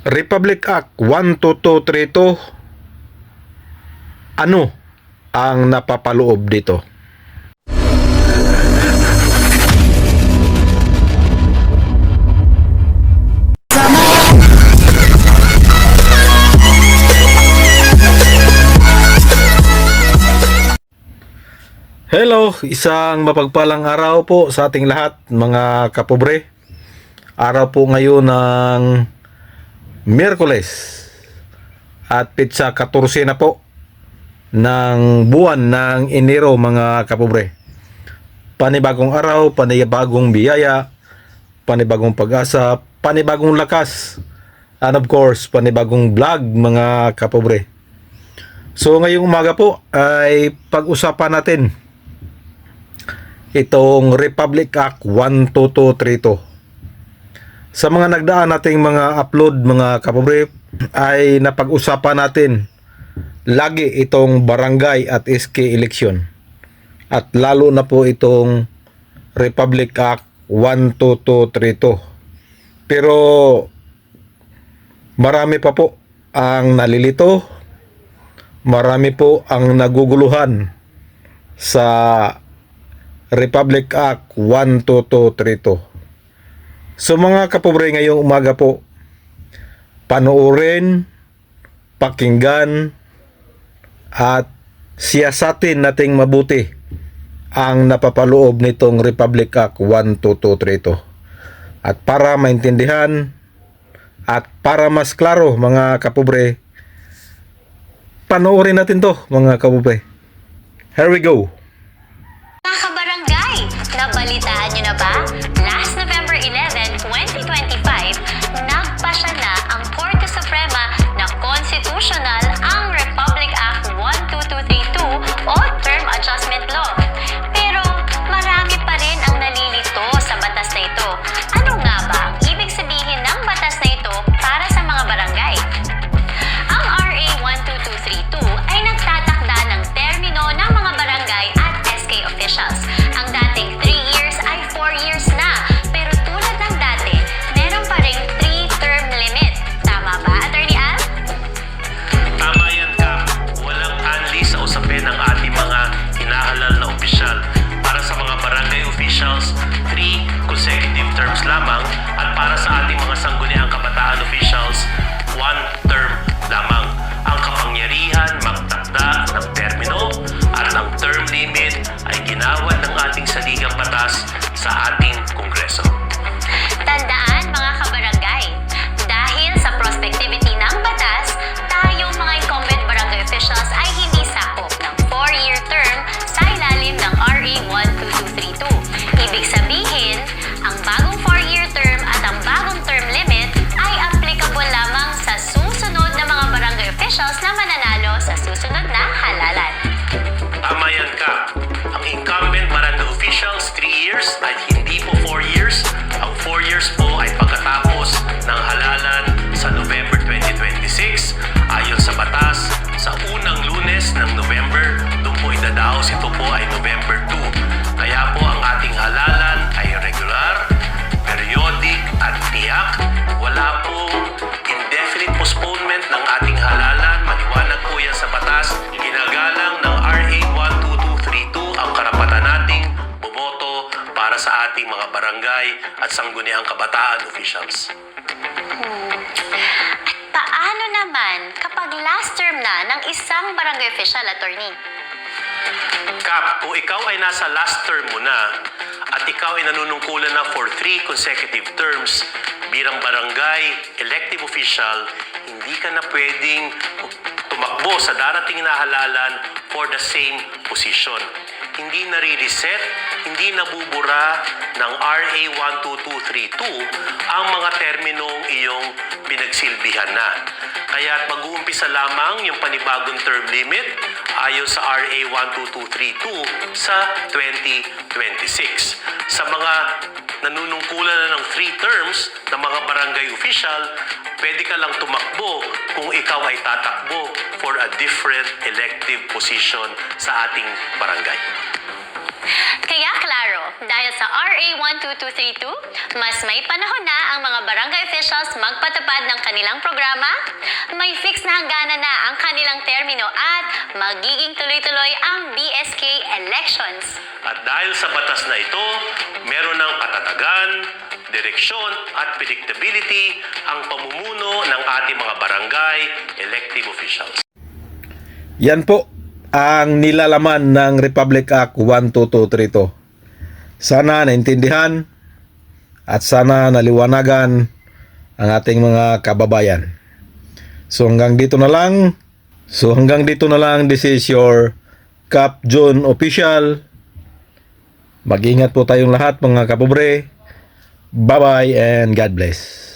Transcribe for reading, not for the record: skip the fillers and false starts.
Republic Act 12232, ano ang napapaloob dito? Hello, isang mapagpalang araw po sa ating lahat mga kapobre. Araw po ngayon ng Miyerkules at pitsa 14 na po ng buwan ng Enero mga kapobre. Panibagong araw, panibagong biyaya, panibagong pag-asa, panibagong lakas, and of course, panibagong vlog mga kapobre. So ngayong umaga po ay pag-usapan natin itong Republic Act 12232. Sa mga nagdaan nating mga upload mga kapobre ay napag-usapan natin lagi itong barangay at SK election. At lalo na po itong Republic Act 12232. Pero marami pa po ang nalilito, marami po ang naguguluhan sa Republic Act 12232. So mga kapobre, ngayong umaga po, panoorin, pakinggan, at siyasatin nating mabuti ang napapaloob nitong Republic Act 12232. At para maintindihan at para mas klaro mga kapobre, panoorin natin to mga kapobre. Here we go. Nabalitaan nyo na ba? Last November 11, 2025, nagpasya na ang Korte Suprema na constitutional ang Republic Act 12232 o Term Adjustment Law. Pero marami pa rin ang nalilito sa batas na ito. Ano nga ba ang ibig sabihin ng batas na ito para sa mga barangay? Ang RA 12232 ay nagtatakda ng termino ng mga barangay at SK officials. Ang dating 3 years ay 4 years na. Pero tulad ng dati, meron pa ring 3-term limit. Tama ba, Attorney Al? Tama yan, Kap. Walang anli sa usapin ng ating mga hinahalal na opisyal. Para sa mga barangay officials, 3 consecutive terms lamang. At para sa ating mga sangguniang kabataan officials, 1 term lamang. Ang kapangyarihan magtakda ng termino at ang term limit ay ginawad ng ating saligang batas sa ating Kongreso. Tandaan mga kabarangay, dahil sa prospectivity ng batas, tayong mga incumbent barangay officials ay hindi sakop ng 4-year term sa ilalim ng RA 12232. Ibig sabihin, ang bagong 4-year term at ang bagong term limit ay applicable lamang sa susunod na mga barangay officials na mananalo sa susunod na halalan. Tama yan, Kap. Ang incumbent barangay officials 3 years at hindi po 4 years. Ang 4 years po ay pagkatapos ng halalan sa November 2026. Ayon sa batas, sa unang Lunes ng November, doon po idadaos. Ito po ay November 2. Kaya po ang ating halalan ay regular, periodic at tiyak. Wala pong indefinite postponement ng ating halalan. Maliwanag po yan sa batas. Ginagalang ng RA 12232 ang karapatan nating bumoto para sa ating mga barangay at sangguniang kabataan officials. Paano naman kapag last term na ng isang barangay official, Attorney? Kap, kung ikaw ay nasa last term mo na at ikaw ay nanunungkulan na for 3 consecutive terms bilang barangay elective official, hindi ka na pwedeng tumakbo sa darating na halalan for the same position. Hindi nare-reset, hindi nabubura ng RA 12232 ang mga terminong iyong pinagsilbihan na. Kaya mag-uumpisa lamang yung panibagong term limit ayon sa RA 12232 sa 2026. Sa mga nanunungkulan na ng 3 terms ng mga barangay official, pwede ka lang tumakbo kung ikaw ay tatakbo for a different elective position sa ating barangay. Kaya klaro, Dahil sa RA 12232, mas may panahon na ang mga barangay officials magpatupad ng kanilang programa, may fix na hangganan na ang kanilang termino at magiging tuloy-tuloy ang BSK elections. At dahil sa batas na ito, meron ng katatagan, direksyon at predictability ang pamumuno ng ating mga barangay elective officials. Yan po ang nilalaman ng Republic Act 12232. Sana naintindihan at sana naliwanagan ang ating mga kababayan. So hanggang dito na lang. This is your Cap John Official. Mag-ingat po tayong lahat mga kapobre. Bye-bye and God bless.